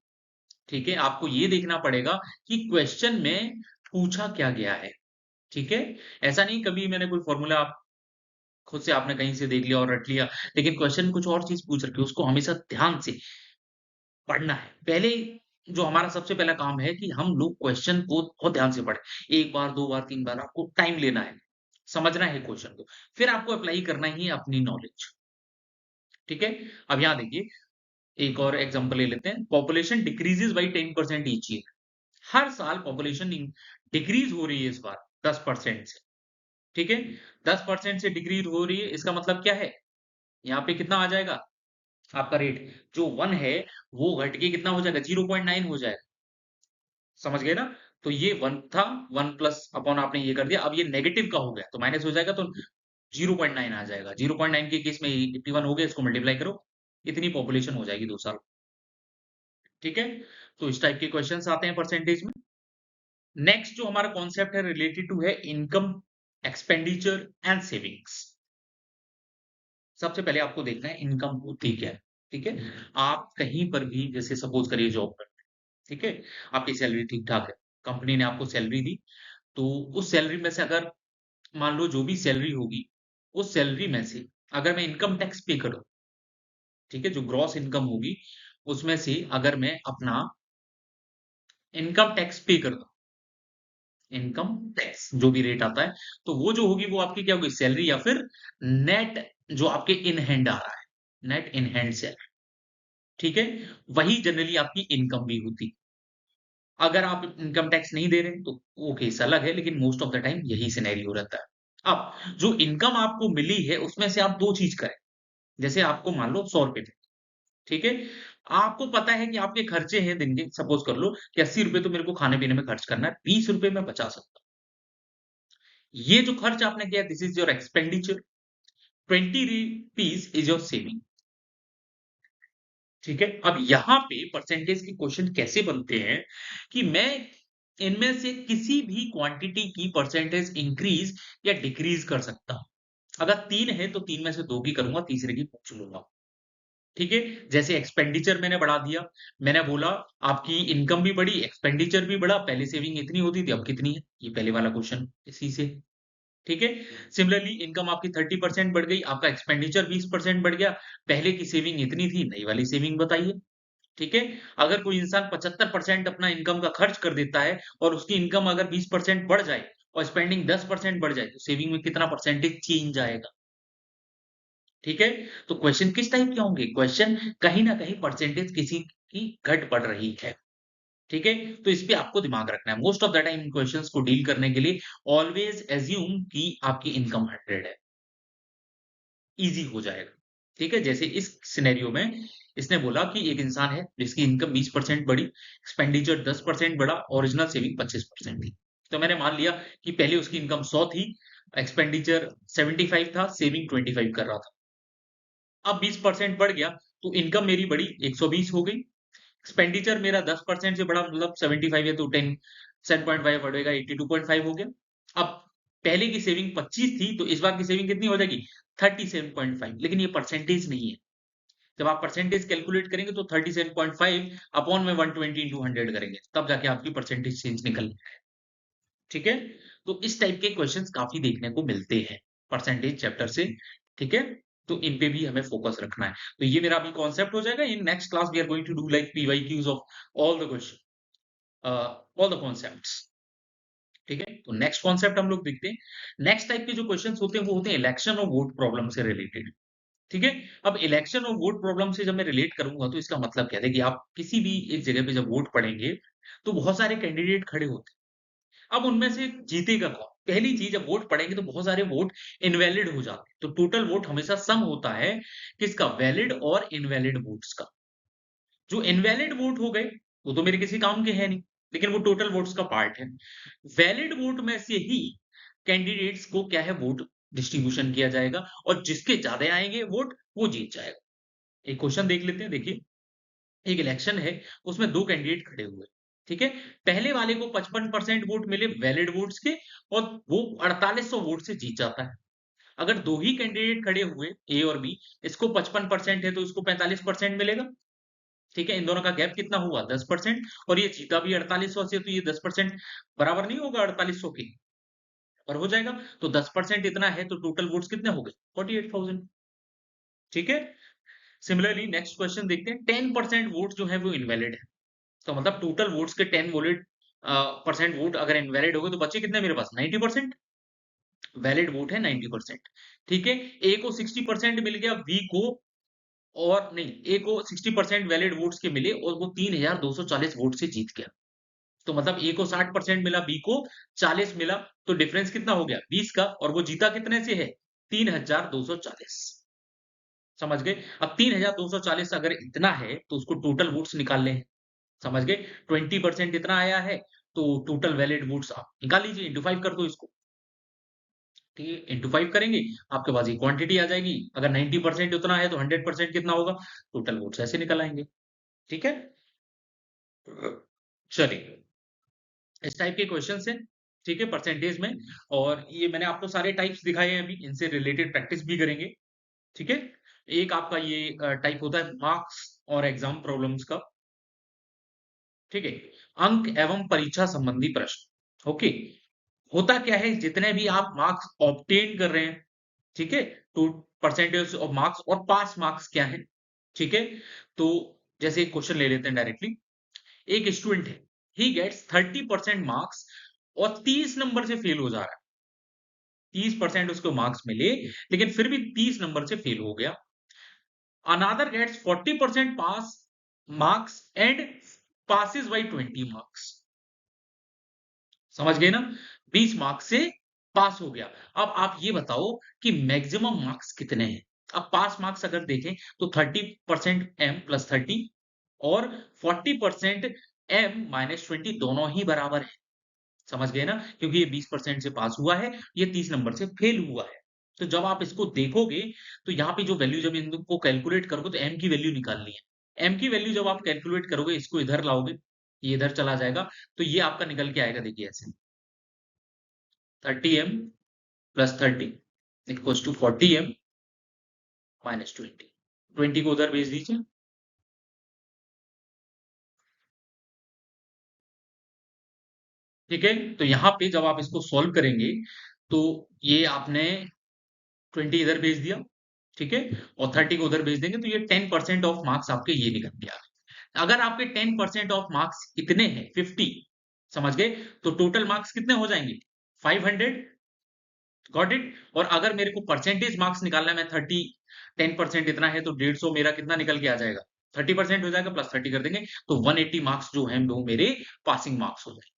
ठीक है, आपको ये देखना पड़ेगा कि क्वेश्चन में पूछा क्या गया है। ठीक है, ऐसा नहीं कभी मैंने कोई फॉर्मूला आप खुद से आपने कहीं से देख लिया और रट लिया, लेकिन क्वेश्चन कुछ और चीज पूछ रखी है, उसको हमेशा ध्यान से पढ़ना है। पहले जो हमारा सबसे पहला काम है कि हम लोग क्वेश्चन को बहुत ध्यान से पढ़ें। एक बार, दो बार, तीन बार आपको टाइम लेना है, समझना है क्वेश्चन को, फिर आपको अप्लाई करना ही है अपनी नॉलेज। ठीक है, अब यहाँ देखिए एक और एग्जांपल ले लेते हैं। Population decreases by 10% each year. हर साल पॉपुलेशन डिक्रीज हो रही है इस बार 10% से। ठीक है, 10% से डिक्रीज हो रही है, इसका मतलब क्या है? यहाँ पे कितना आ जाएगा आपका रेट? जो 1 है वो घट के कितना हो जाएगा? 0.9 हो जाएगा। समझ गए ना? तो ये 1 था, 1 प्लस अपॉन आपने ये कर दिया, अब ये नेगेटिव का हो गया तो माइनस हो जाएगा, तो 0.9 आ जाएगा। 0.9 के केस में 81 हो गया, इसको मल्टीप्लाई करो, इतनी पॉपुलेशन हो जाएगी 2 साल। ठीक है, तो इस टाइप के क्वेश्चंस आते हैं परसेंटेज में। नेक्स्ट जो हमारा कॉन्सेप्ट है रिलेटेड टू है इनकम, एक्सपेंडिचर एंड सेविंग्स। सबसे पहले आपको देखना है इनकम होती क्या है। ठीक है, आप कहीं पर भी जैसे सपोज करिए जॉब करते हैं, ठीक है, आपकी सैलरी ठीक ठाक है, कंपनी ने आपको सैलरी दी, तो उस सैलरी में से अगर मान लो जो भी सैलरी होगी, उस सैलरी में से अगर मैं इनकम टैक्स पे करूं, ठीक है, जो ग्रॉस इनकम होगी उसमें से अगर मैं अपना इनकम टैक्स पे कर दूं, इनकम टैक्स जो भी रेट आता है, तो वो जो होगी वो आपकी क्या होगी? सैलरी या फिर नेट जो आपके इन हैंड आ रहा है, नेट इन हैंड सैलरी। ठीक है, वही जनरली आपकी इनकम भी होती। अगर आप इनकम टैक्स नहीं दे रहे तो वो केस अलग है, लेकिन मोस्ट ऑफ द टाइम यही सिनेरियो रहता है। अब जो इनकम आपको मिली है उसमें से आप दो चीज करें। जैसे आपको मान लो 100 रुपए थे, ठीक है, आपको पता है कि आपके खर्चे हैं दिन के, सपोज कर लो कि 80 रुपए तो मेरे को खाने पीने में खर्च करना है, 20 रुपए मैं बचा सकता हूं। ये जो खर्च आपने किया, this is your expenditure, 20 rupees is your saving. ठीक है, अब यहां पे परसेंटेज के क्वेश्चन कैसे बनते हैं कि मैं इनमें से किसी भी क्वांटिटी की परसेंटेज इंक्रीज या डिक्रीज कर सकता हूं। अगर 3 है तो 3 में से 2 की करूंगा, तीसरे की पूछ लूंगा। ठीक है, जैसे एक्सपेंडिचर मैंने बढ़ा दिया, मैंने बोला आपकी इनकम भी बढ़ी, एक्सपेंडिचर भी बढ़ा, पहले सेविंग इतनी होती थी अब कितनी है, ये पहले वाला क्वेश्चन इसी से। ठीक है। सिमिलरली इनकम आपकी 30% बढ़ गई, आपका एक्सपेंडिचर 20% बढ़ गया। पहले की सेविंग इतनी थी, नई वाली सेविंग बताइए। ठीक है। अगर कोई इंसान 75% अपना इनकम का खर्च कर देता है और उसकी इनकम अगर 20% बढ़ जाए और स्पेंडिंग 10% बढ़ जाए, तो सेविंग में कितना परसेंटेज चेंज आएगा? ठीक है। तो क्वेश्चन किस टाइप के होंगे? क्वेश्चन कहीं ना कहीं परसेंटेज किसी की घट बढ़ रही है। ठीक है। तो इस पे आपको दिमाग रखना है। Most of the time in questions को डील करने के लिए ऑलवेज एज्यूम कि आपकी इनकम 100 है। ईज़ी हो जाएगा। ठीक है? जैसे इस सिनेरियो में इसने बोला कि एक इंसान है जिसकी इनकम 20% बढ़ी, एक्सपेंडिचर 10% बढ़ा, ओरिजिनल सेविंग 25% थी। तो मैंने मान लिया कि पहले उसकी इनकम 100 थी, एक्सपेंडिचर 75 था, सेविंग 25 कर रहा था। अब 20% बढ़ गया, तो इनकम मेरी बढ़ी 120 हो गई, एक्सपेंडिचर मेरा 10% से बढ़ा, मतलब 75 है तो 10 7.5 बढ़ेगा, 82.5 हो गया। अब पहले की सेविंग 25 थी, तो इस बार की सेविंग कितनी हो जाएगी? 37.5, लेकिन ये परसेंटेज नहीं है। जब आप परसेंटेज कैलकुलेट करेंगे तो 37.5 अपॉन में 120 इंटू 100 करेंगे, तब जाके आपकी परसेंटेज चेंज निकल। ठीक है। तो इस टाइप के क्वेश्चंस काफी देखने को मिलते हैं परसेंटेज चैप्टर से। ठीक है। तो इन पे भी हमें फोकस रखना है। तो ये मेरा अभी कॉन्सेप्ट हो जाएगा। In next class we are going to do like PYQs of all the question, all the concepts. ठीक है। तो नेक्स्ट कॉन्सेप्ट हम लोग देखते हैं। नेक्स्ट टाइप के जो क्वेश्चंस होते हैं वो होते हैं इलेक्शन और वोट प्रॉब्लम से रिलेटेड। ठीक है। अब इलेक्शन और वोट प्रॉब्लम से जब मैं रिलेट करूंगा तो इसका मतलब क्या है कि आप किसी भी एक जगह पे जब वोट पड़ेंगे तो बहुत सारे कैंडिडेट खड़े होते हैं। अब उनमें से जीतेगा कौन? पहली चीज, जब वोट पड़ेंगे तो बहुत सारे वोट इनवैलिड हो जाते हैं, तो टोटल वोट हमेशा सम होता है किसका? वैलिड और इनवैलिड वोट्स का। जो इनवैलिड वोट हो गए वो तो मेरे किसी काम के है नहीं, लेकिन वो टोटल वोट्स का पार्ट है। वैलिड वोट में से ही कैंडिडेट्स को क्या है, वोट डिस्ट्रीब्यूशन किया जाएगा, और जिसके ज्यादा आएंगे वोट वो जीत जाएगा। एक क्वेश्चन देख लेते हैं। देखिए, एक इलेक्शन है, उसमें दो कैंडिडेट खड़े हुए। ठीक है। पहले वाले को 55% वोट मिले वैलिड वोट्स के, और वो 4800 वोट से जीत जाता है। अगर दो ही कैंडिडेट खड़े हुए, ए और बी, इसको 55% है तो इसको 45% मिलेगा। ठीक है। इन दोनों का गैप कितना हुआ? 10%। और ये जीता भी 4800 से, तो ये 10% बराबर नहीं होगा 4800 के? और हो जाएगा। तो 10% इतना है, तो टोटल वोट्स कितने हो गए? 48,000। ठीक है। सिमिलरली नेक्स्ट क्वेश्चन देखते हैं। 10% वोट जो है वो इनवैलिड है, तो मतलब टोटल वोट्स के 10 वोलिड परसेंट वोट अगर इनवैलिड हो गए तो बचे कितने मेरे पास? 90%। वैलिड वोट है 90%। ठीक है। ए को 60% मिल गया, बी को, और नहीं, ए को 60% वैलिड वोट्स के मिले और वो 3240 वोट से जीत गया। तो मतलब ए को 60% मिला, बी को 40 मिला, तो डिफरेंस कितना हो गया? 20 का। और वो जीता कितने से है? 3240। समझ गए? अब 3240 अगर इतना है तो उसको टोटल वोट्स निकाल लें। समझ गए? 20% इतना आया है, तो टोटल वैलिड वोट्स आप निकाल लीजिए, इंटू 5 कर दो इसको। ठीक है। इंटू 5 करेंगे, आपके पास ये क्वांटिटी आ जाएगी। अगर 90% उतना है तो 100% कितना होगा? टोटल वोट्स ऐसे निकल आएंगे। ठीक है। चलिए, इस टाइप के क्वेश्चन है। ठीक है, परसेंटेज में। और ये मैंने आपको सारे टाइप्स दिखाए हैं, अभी इनसे रिलेटेड प्रैक्टिस भी करेंगे। ठीक है। एक आपका ये टाइप होता है मार्क्स और एग्जाम प्रॉब्लम्स का। ठीक है। अंक एवं परीक्षा संबंधी प्रश्न। ओके। होता क्या है, जितने भी आप मार्क्स ऑब्टेन कर रहे हैं, ठीक है, तो परसेंटेज ऑफ मार्क्स और पास मार्क्स क्या है? ठीक है। तो जैसे एक क्वेश्चन ले लेते हैं डायरेक्टली। एक स्टूडेंट है, ही गेट्स 30% मार्क्स और 30 नंबर से फेल हो जा रहा है। 30% उसको मार्क्स मिले, लेकिन फिर भी 30 नंबर से फेल हो गया। Another gets 40% pass marks and passes by 20 marks. समझ गए ना? 20 मार्क्स से पास हो गया। अब आप ये बताओ कि मैक्सिमम मार्क्स कितने हैं? अब पास मार्क्स अगर देखें तो 30% m प्लस 30 और 40% m माइनस 20 दोनों ही बराबर है। समझ गए ना? क्योंकि ये 20% से पास हुआ है, ये 30 नंबर से फेल हुआ है। तो जब आप इसको देखोगे तो यहाँ पे जो वैल्यू, जब इनको कैलकुलेट करोगे तो m की वैल्यू निकालनी है। m की वैल्यू जब आप कैलकुलेट करोगे, इसको इधर लाओगे, ये इधर चला जाएगा, तो ये आपका निकल के आएगा। देखिए ऐसे, 30m plus 30 equals to 40m minus 20। 20 को उधर भेज दीजिए। ठीक है। तो यहाँ पे जब आप इसको सॉल्व करेंगे तो ये आपने 20 इधर भेज दिया, ठीक है? और 30 को उधर भेज देंगे तो ये 10% ऑफ मार्क्स आपके ये निकल के आ गए। अगर आपके 10% ऑफ मार्क्स इतने हैं 50, समझ गए? तो टोटल मार्क्स कितने हो जाएंगे? 500। Got it? और अगर मेरे को परसेंटेज मार्क्स निकालना है, मैं 30, 10% इतना है तो 150 मेरा कितना निकल के आ जाएगा? 30% हो जाएगा, प्लस 30 कर देंगे तो 180 मार्क्स जो है वो मेरे पासिंग मार्क्स हो जाएंगे।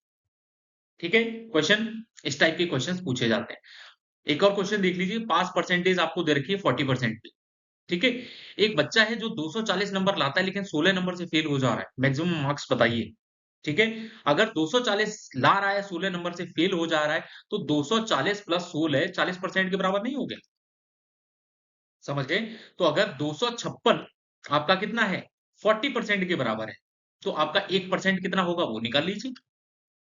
ठीक है? क्वेश्चन इस टाइप के क्वेश्चन पूछे जाते हैं। एक और क्वेश्चन देख लीजिए, पास परसेंटेज आपको दे रखी है 40% पे। ठीक है? एक बच्चा है जो 240 नंबर लाता है लेकिन 16 नंबर से फेल हो जा रहा है। मैक्सिमम मार्क्स बताइए। ठीक है? अगर 240 ला रहा है, 16 नंबर से फेल हो जा रहा है, तो 240 प्लस 16 40% के बराबर नहीं हो गया? समझ गए? तो अगर 256 आपका कितना है? 40% के बराबर है। तो आपका 1% कितना होगा वो निकाल लीजिए।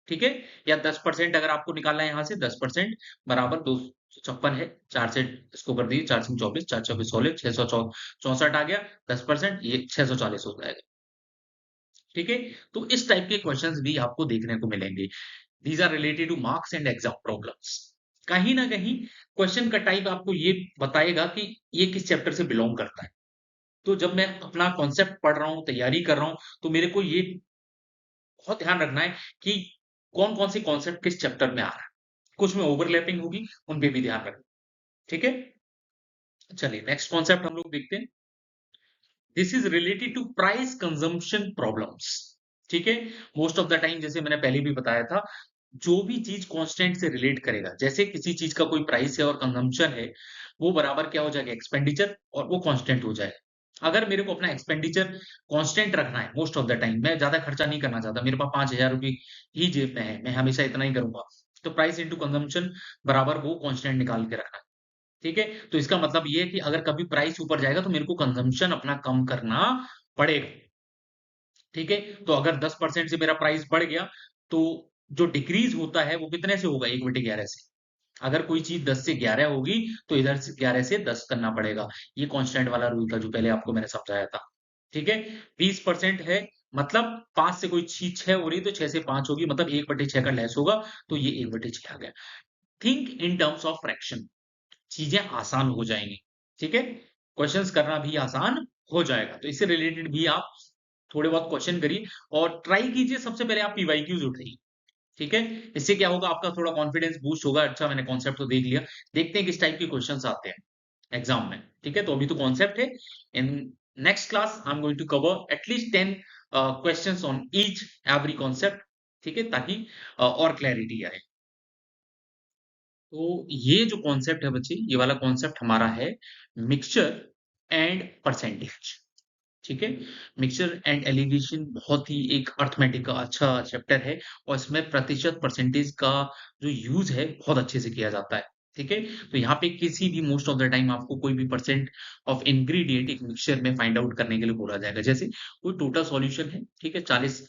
ठीक है? या 10% अगर आपको निकालना है यहाँ से, 10% बराबर 256 है, 4 से इसको कर दीजिए, 4 से 24, 4 24 16, 664 आ गया, 10% ये 640 हो जाएगा। ठीक है? तो इस टाइप के क्वेश्चंस भी आपको देखने को मिलेंगे। These are related to marks and exam problems. कहीं न कहीं क्वेश्चन का टाइप आपको ये बताएगा कि ये किस चैप्टर से बिलॉन्ग करता है। तो जब मैं अपना कॉन्सेप्ट पढ़ रहा हूँ, तैयारी कर रहा हूँ, तो मेरे को ये बहुत ध्यान रखना है कि कौन-कौन से कॉन्सेप्ट किस चैप्टर में आ रहा है। कुछ में ओवरलैपिंग होगी, उन पे भी ध्यान रखें। ठीक है? चलिए नेक्स्ट कॉन्सेप्ट हम लोग देखते हैं। This is related to price consumption problems. ठीक है? मोस्ट ऑफ द टाइम जैसे मैंने पहले भी बताया था, जो भी चीज कांस्टेंट से रिलेट करेगा, जैसे किसी चीज का कोई प्राइस है और कंजम्पशन है, वो बराबर क्या हो जाएगा? एक्सपेंडिचर, और वो कांस्टेंट हो जाएगा। अगर मेरे को अपना एक्सपेंडिचर कांस्टेंट रखना है, मोस्ट ऑफ द टाइम मैं ज्यादा खर्चा नहीं करना चाहता, मेरे पास 5,000 रुपए ही जेब में है, मैं हमेशा इतना ही करूंगा, तो प्राइस इंटू कंजम्पशन बराबर वो कांस्टेंट निकाल के रखना है। ठीक है? तो इसका मतलब ये है कि अगर कभी प्राइस ऊपर जाएगा तो मेरे को कंजम्पशन अपना कम करना पड़ेगा। ठीक है? तो अगर 10% से मेरा प्राइस बढ़ गया, तो जो डिक्रीज़ होता है वो कितने से होगा? 1/11 से। अगर कोई चीज़ 10 से 11 होगी, तो इधर से 11 से 10 करना पड़ेगा। ये कांस्टेंट वाला रूल था जो पहले आपको मैंने समझाया था। ठीक है? 20% है, मतलब 5 से कोई चीज़ 6 हो रही है तो 6 से 5 होगी, मतलब 1/6 का लेस होगा, तो ये 1/6 आ गया। Think in terms of fraction. चीजें आसान हो जाएंगी। ठीक है? क्वेश्चंस करना भी आसान हो जाएगा। तो इससे रिलेटेड भी आप थोड़े बहुत क्वेश्चन करिए और ट्राई कीजिए, सबसे पहले आप पीवाईक्यूज उठाइए। ठीक है? इससे क्या होगा? आपका थोड़ा कॉन्फिडेंस बूस्ट होगा। अच्छा, मैंने कॉन्सेप्ट तो देख लिया, देखते हैं किस टाइप के क्वेश्चंस आते हैं एग्जाम में। ठीक है? तो अभी तो कॉन्सेप्ट है। In next class I am going to cover at least 10 questions on each every concept. ठीक है? ताकि और क्लैरिटी आए। तो ये जो कॉन्सेप्ट है बच्चे, ये वाला कॉन्सेप्ट हमारा है मिक्सचर एंड परसेंटेज। ठीक है? मिक्सचर एंड एलिगेशन बहुत ही एक अर्थमेटिक का अच्छा चैप्टर है, और इसमें प्रतिशत परसेंटेज का जो यूज है बहुत अच्छे से किया जाता है। ठीक है? तो यहाँ पे किसी भी मोस्ट ऑफ द टाइम आपको कोई भी परसेंट ऑफ इंग्रेडिएंट एक मिक्सचर में फाइंड आउट करने के लिए बोला जाएगा। जैसे कोई टोटल सॉल्यूशन है, ठीक है? 40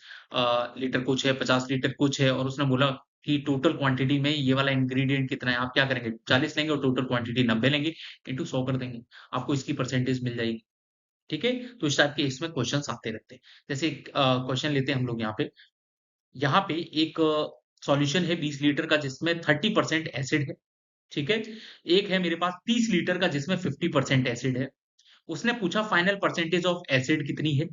लीटर कुछ है, 50 लीटर कुछ है, और उसने बोला कि टोटल क्वांटिटी में ये वाला इंग्रेडिएंट कितना है, आप क्या करेंगे? 40 लेंगे और टोटल क्वांटिटी 90 लेंगे, इंटू 100 कर देंगे, आपको इसकी परसेंटेज मिल जाएगी। ठीक है? तो इस टाइप के इसमें क्वेश्चंस आते रहते हैं। जैसे एक क्वेश्चन लेते हैं हम लोग यहाँ पे। यहाँ पे एक सॉल्यूशन है 20 लीटर का जिसमें 30% एसिड है। ठीक है? एक है मेरे पास 30 लीटर का जिसमें 50% एसिड है। उसने पूछा फाइनल परसेंटेज ऑफ एसिड कितनी है?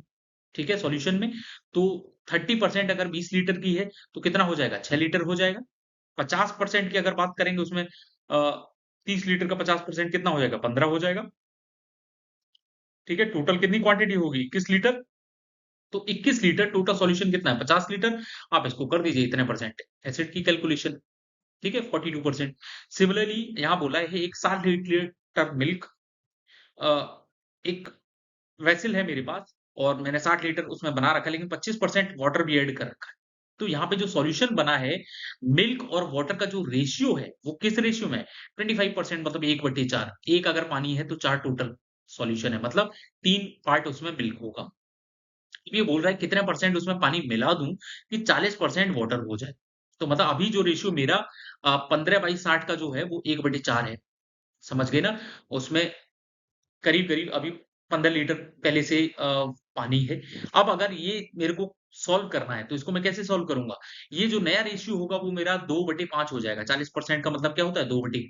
ठीक है? सॉल्यूशन में। तो 30% अगर 20 लीटर की है तो कितना हो जाएगा? 6 लीटर हो जाएगा। 50% की अगर बात करेंगे उसमें, 30 लीटर का 50% कितना हो जाएगा? 15 हो जाएगा। ठीक है? टोटल कितनी क्वांटिटी होगी? 21 लीटर। तो 21 लीटर टोटल सॉल्यूशन कितना है? 50 लीटर। आप इसको कर दीजिए इतने परसेंट एसिड की कैलकुलेशन। ठीक है? 42%। सिमिलरली यहाँ बोला है एक 60 लीटर मिल्क, अ, एक वेसल है मेरे पास, और मैंने 60 लीटर उसमें बना रखा है, लेकिन 25% वाटर भी ऐड कर रखा है। तो यहाँ पे जो सॉल्यूशन बना है, मिल्क और वाटर का जो रेशियो है, वो किस रेशियो में है? 25%, मतलब 1/4। 1 अगर पानी है तो 4 टोटल सॉल्यूशन है, मतलब 3 पार्ट उसमें मिल्क होगा। ये बोल रहा है कितने परसेंट उसमें पानी मिला दूं कि 40% वाटर हो जाए। तो मतलब अभी जो रेशियो मेरा 15/60 का जो है वो 1/4 है। समझ गए ना? उसमें करीब करीब अभी 15 लीटर पहले से पानी है। अब अगर ये मेरे को सॉल्व करना है, तो इसको मैं कैसे सॉल्व करूँगा? ये जो नया रेशियो होगा वो मेरा 2/5 हो जाएगा। 40% का मतलब क्या होता है? 2/5।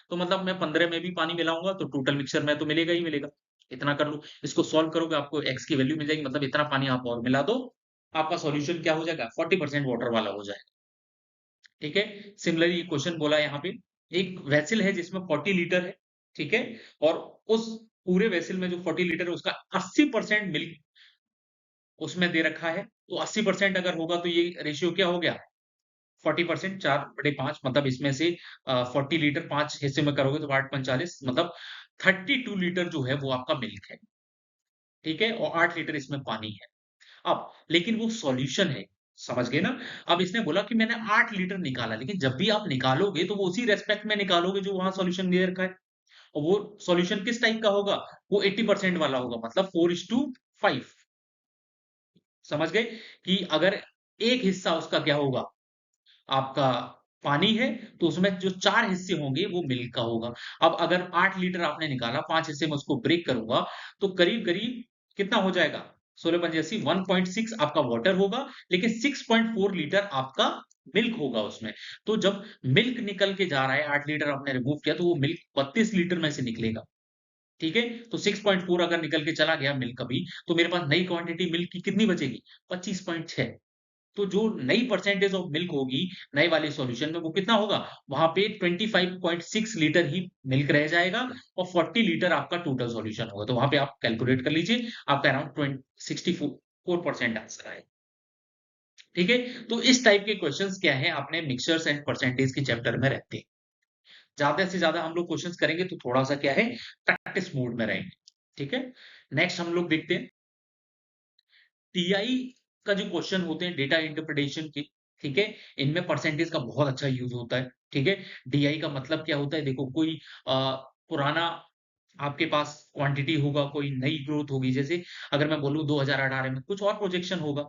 तो मतलब मैं 15 में भी पानी मिलाऊँगा तो टोटल मिक्सचर में तो मिलेगा ही मिलेगा। इतना कर लो। इसको सॉल्व करोगे आपको x की वैल्यू मिल जाएगी, मतलब इतना पानी आप और मिला दो, आपका सॉल्यूशन क्या हो जाएगा? 40% वाटर वाला हो जाएगा। ठीक है? सिमिलरली क्वेश्चन बोला यहाँ पे, एक वेसल है जिसमें 40 लीटर है, ठीक है? और उस पूरे वेसल में जो 40 लीटर है उसका 80% मिल्क उसमें दे रखा है। तो 80% अगर होगा तो ये रेशियो क्या हो गया? 40% 4/5 मतलब इसमें से 40 लीटर 5 हिस्से में करोगे तो 8 पंच 40 मतलब 32 लीटर जो है वो आपका मिल्क है, ठीक है? और 8 लीटर इसमें पानी है। अब लेकिन वो सॉल्यूशन है, समझ गए ना? अब इसने बोला कि मैंने 8 लीटर निकाला, लेकिन जब भी आप निकालोगे तो वो उसी रेस्पेक्ट में निकालोगे जो वहाँ सॉल्यूशन दे रखा है। और वो सॉल्यूशन किस टाइप का होगा? वो 80% वाला होगा मतलब 4:5 समझ गए? कि अगर एक हिस्सा उसका क्या होगा? आपका पानी है, तो उसमें जो 4 हिस्से होंगे वो मिल्क का होगा। अब अगर 8 लीटर आपने निकाला, 5 हिस्से में उसको ब्रेक करूँगा, तो करीब-करीब कितना हो जाएगा? 16 पंजे 80 1.6 आपका वाटर होगा, लेकिन 6.4 लीटर आपका मिल्क होगा उसमें। तो जब मिल्क निकल के जा रहा है, 8 लीटर आपने रिमूव किया, तो वो मिल्क 32 लीटर में से निकलेगा। ठीक है? तो 6.4 अगर निकल के चला गया मिल्क अभी, तो मेरे पास नई क्वांटिटी मिल्क की कितनी बचेगी? 25.6 तो जो नई परसेंटेज ऑफ मिल्क होगी, नए वाले सॉल्यूशन में वो कितना होगा? वहाँ पे 25.6 लीटर ही मिल्क रह जाएगा और 40 लीटर आपका टोटल सॉल्यूशन होगा। तो वहाँ पे आप कैलकुलेट कर लीजिए, आपका अराउंड 64% आंसर आएगा। ठीक है? तो इस टाइप के क्वेश्चंस क्या हैं अपने मिक्सचर्स एंड परसेंटेज के चैप्टर में रहते हैं। ज़्यादा से ज़्यादा हम लोग क्वेश्चंस करेंगे तो थोड़ा-सा क्या है, प्रैक्टिस मोड में रहेंगे। ठीक है? नेक्स्ट हम लोग देखते हैं टीआई का जो क्वेश्चन होते हैं डेटा इंटरप्रिटेशन के, ठीक है? इनमें परसेंटेज का बहुत अच्छा यूज़ होता है, ठीक है? डीआई का मतलब क्या होता है देखो कोई पुराना आपके पास क्वांटिटी होगा, कोई नई ग्रोथ होगी, जैसे अगर मैं बोलूँ 2018 में कुछ और प्रोजेक्शन होगा,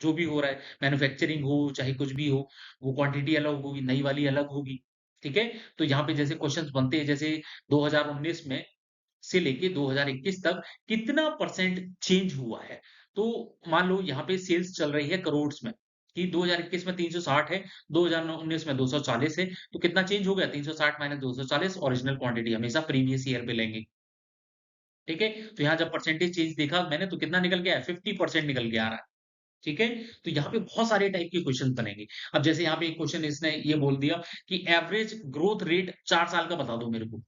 जो भी हो रहा है, मैन्युफैक्चरिंग हो, चाहे कुछ भी हो, वो क्वांटिटी अलग होगी, नई वाली अलग होगी, ठीक है? तो यहाँ पे जैसे क्वेश्चन्स बनते हैं, जैसे 2019 में से लेके 2021 तक कितना परसेंट चेंज हुआ है। तो मान लो यहाँ पे सेल्स चल रही है करोड़्स में, कि 2021 में 360 है, 2019 में 240 है, तो कितना चेंज हो गया? 360 माइनस 240 ओरिजिनल क्वांटिटी हमेशा प्रीवियस ईयर पे लेंगे, ठीक है? तो यहाँ जब परसेंटेज चेंज देखा मैंने तो कितना निकल गया है? 50% निकल के आ रहा है, ठीक है? तो यहाँ पे बहुत सारे टाइप के क्वेश्चन बनेंगे। अब जैसे यहाँ पे एक क्वेश्चन इसने ये बोल दिया कि एवरेज ग्रोथ रेट 4 साल का बता दो मेरे को।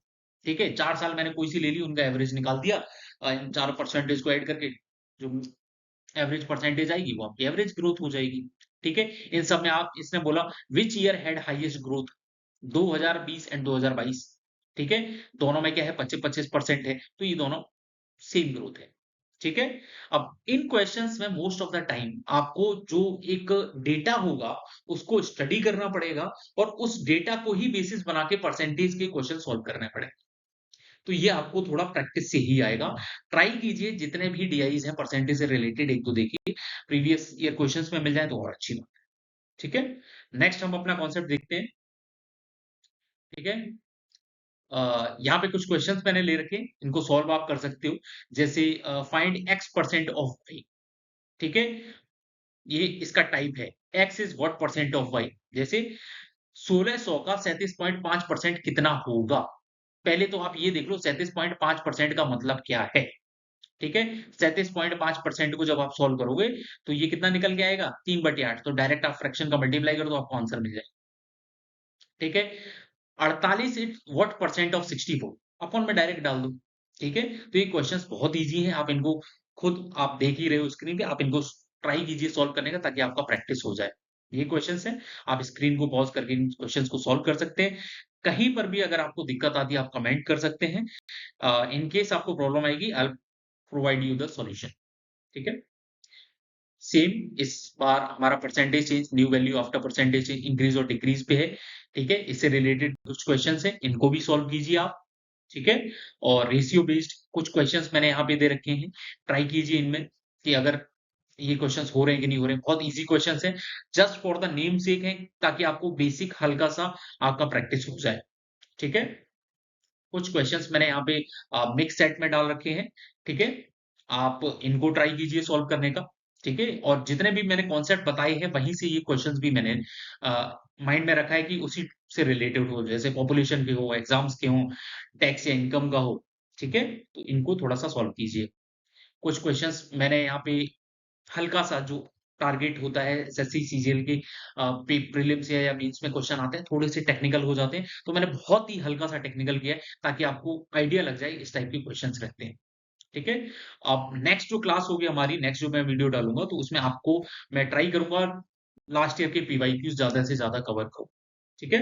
ठीक है? 4 साल मैंने कोई सी ले ली, उनका एवरेज निकाल दिया इन चारों परसेंटेज को ऐड करके, जो एवरेज परसेंटेज आएगी वो आपकी एवरेज ग्रोथ हो जाएगी। ठीक है? इन सब में आप इसने बोला which year had highest growth 2020 and 2022 ठीक है? दोनों में क्या है 25-25% है, तो ये दोनों सेम ग्रोथ है। ठीक है? अब इन क्वेश्चंस में मोस्ट ऑफ द टाइम आपको जो एक डेटा होगा, उसको स्टडी करना पड़ेगा और उस डेटा को ही बेसिस बना के परसेंटेज के क्वेश्चन सॉल्व करने पड़ेंगे। तो ये आपको थोड़ा प्रैक्टिस से ही आएगा। ट्राई कीजिए जितने भी डीआईज़ हैं परसेंटेज से रिलेटेड 1-2 देखिए, प्रीवियस ईयर क्वेश्चंस में मिल जाए तो और अच्छी बात है। ठीक है? नेक्स्ट हम अपना कॉन्सेप्ट देखते हैं। ठीक है? यहाँ पे कुछ क्वेश्चंस मैंने ले रखे हैं, इनको सॉल्व आप कर सकते हो। जैसे find x percent of y ठीक है? ये इसका टाइप है, x is what percent of y जैसे 1600 का 37.5% कितना होगा? पहले तो आप ये देख लो 37.5% का मतलब क्या है? ठीक है? 37.5% को जब आप सॉल्व करोगे, तो ये कितना निकल के आएगा? 3/8 तो डायरेक्ट आप फ्रैक्शन का मल्टीप्लाई कर दो, आपको आंसर मिल जाएगा। ठीक है? 48 it what percent of 64 upon में डायरेक्ट डाल दो। ठीक है? तो ये क्वेश्चन्स बहुत ईज़ी हैं, आप इनको खुद आप देख ही रहे हो स्क्रीन पे, आप इनको ट्राई कीजिए सॉल्व करने का ताकि आपका प्रैक्टिस हो जाए। ये क्वेश्चन्स हैं, आप स्क्रीन को पॉज़ करके इन क्वेश्चन्स को सॉल्व कर सकते हैं। कहीं पर भी अगर आपको दिक्कत आती है, आप कमेंट कर सकते हैं। इन केस आपको प्रॉब्लम आएगी, I will provide you the solution. ठीक है? सेम इस बार हमारा percentage change new value after percentage change increase और डिक्रीज पे है ठीक है इससे रिलेटेड कुछ क्वेश्चंस हैं इनको भी सॉल्व कीजिए आप ठीक है और रेशियो बेस्ड कुछ क्वेश्चंस मैंने यहाँ पे दे रखे हैं ट्राई कीजिए इनमें कि अगर ये क्वेश्चंस हो रहे हैं कि नहीं हो रहे हैं बहुत इजी क्वेश्चंस हैं जस्ट फॉर द नेम सेक है ताकि आपको बेसिक हल्का सा आपका प्रैक्टिस हो जाए ठीक है कुछ क्वेश्चंस मैंने यहाँ पे मिक्स सेट में डाल रखे हैं, ठीक है? आप इनको ट्राई कीजिए सॉल्व करने का, ठीक है? और जितने भी मैंने कॉन्सेप्ट बताए हैं, वहीं से ये क्वेश्चंस भी मैंने माइंड में रखा है कि उसी से रिलेटेड हो, जैसे पॉपुलेशन के हो, एग्ज़ाम्स के हों, टैक्स या इनकम का हो, ठीक है? तो इनको थोड़ा-सा सॉल्व कीजिए। कुछ क्वेश्चंस मैंने यहाँ पे हल्का-सा जो टारगेट होता है एसएससी, सीजीएल के प्रीलिम्स या मेंस में क्वेश्चन आते हैं, थोड़े से टेक्निकल हो जाते हैं, तो मैंने बहुत ही हल्का-सा टेक्निकल किया है, ताकि आपको आइडिया लग जाए इस टाइप के क्वेश्चंस रहते हैं, ठीक है? अब नेक्स्ट जो क्लास होगी हमारी, नेक्स्ट जो मैं वीडियो डालूँगा, तो उसमें आपको मैं ट्राई करूँगा लास्ट ईयर के पीवाईक्यूज़ ज़्यादा से ज़्यादा कवर करूँ, ठीक है?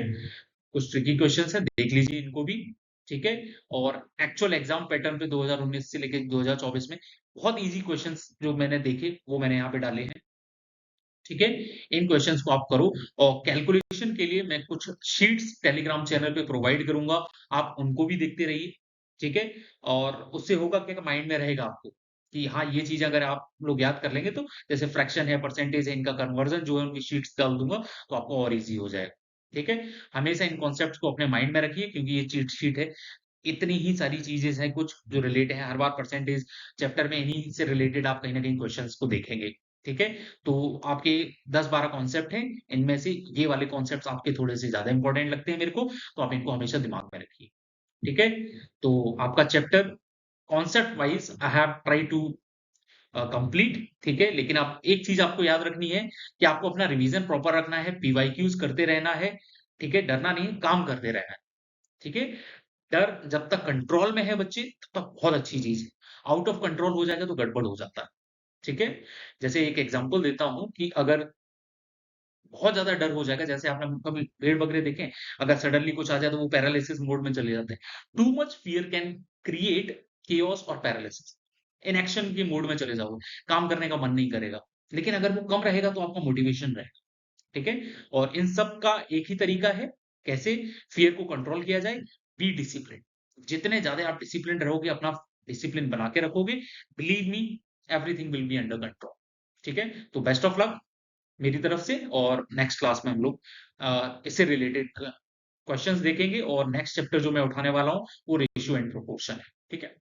कुछ ट्रिकी क्वेश्चंस हैं, देख लीजिए इनको भी, ठीक है? और एक्चुअल एग्ज़ाम पैटर्न पे 2019 से लेके 2024 में बहुत ईज़ी क्वेश्चंस जो मैंने देखे, वो मैंने यहाँ पे डाले हैं। ठीक है? इन क्वेश्चंस को आप करो और कैलकुलेशन के लिए मैं कुछ शीट्स टेलीग्राम चैनल पे प्रोवाइड करूँगा, आप उनको भी देखते रहिए, ठीक है? और उससे होगा क्या माइंड में रहेगा आपको कि हाँ, ये चीज़ अगर आप लोग याद कर लेंगे तो जैसे फ्रैक्शन है, परसेंटेज है, इनका कन्वर्जन जो है उनकी शीट्स डाल दूँगा, तो आपको और ईज़ी हो जाएगा, ठीक है? हमेशा इन कॉन्सेप्ट्स को अपने माइंड में रखिए क्योंकि ये चीट शीट है, इतनी ही सारी चीज़ें हैं कुछ जो रिलेट है, हर बार परसेंटेज चैप्टर में इन्हीं से रिलेटेड आप कहीं न कहीं क्वेश्चंस को देखेंगे, ठीक है? तो आपके 10-12 कॉन्सेप्ट हैं, इनमें से ये वाले कॉन्सेप्ट्स आपके थोड़े से ज़्यादा इम्पोर्टेंट लगते हैं मेरे को, तो आप इनको हमेशा दिमाग में रखिए, ठीक है? तो आपका chapter concept wise I have try to complete, ठीक है? लेकिन आप एक चीज़ आपको याद रखनी है कि आपको अपना रिवीजन प्रॉपर रखना है, पीवाईक्यूज़ करते रहना है, ठीक है? डरना नहीं है, काम करते रहना है, ठीक है? डर जब तक कंट्रोल में है बच्चे, तब तक बहुत अच्छी चीज़ है। आउट ऑफ कंट्रोल हो जाएगा तो गड़बड़ हो जाता है, ठीक है? जैसे एक एग्ज़ाम्पल देता हूँ कि अगर बहुत ज़्यादा डर हो जाएगा, जैसे आपने कभी भेड़-बकरे देखे हैं? अगर सडनली कुछ आ जाए तो वो पैरालिसिस मोड में चले जाते हैं। Too much fear can create chaos और पैरालिसिस। इनएक्शन के मोड में चले जाओगे, काम करने का मन नहीं करेगा। लेकिन अगर वो कम रहेगा तो आपका मोटिवेशन रहेगा, ठीक है? और इन सब का एक ही तरीका है, कैसे फियर को कंट्रोल किया जाए, बी डिसिप्लिन्ड। जितने ज़्यादा आप डिसिप्लिन्ड रहोगे, अपना डिसिप्लिन बना के रखोगे, believe me everything will be under control, ठीक है? तो बेस्ट ऑफ लक मेरी तरफ से और नेक्स्ट क्लास में हम लोग इससे रिलेटेड क्वेश्चंस देखेंगे और नेक्स्ट चैप्टर जो मैं उठाने वाला हूँ, वो रेशियो एंड प्रोपोर्शन है, ठीक है?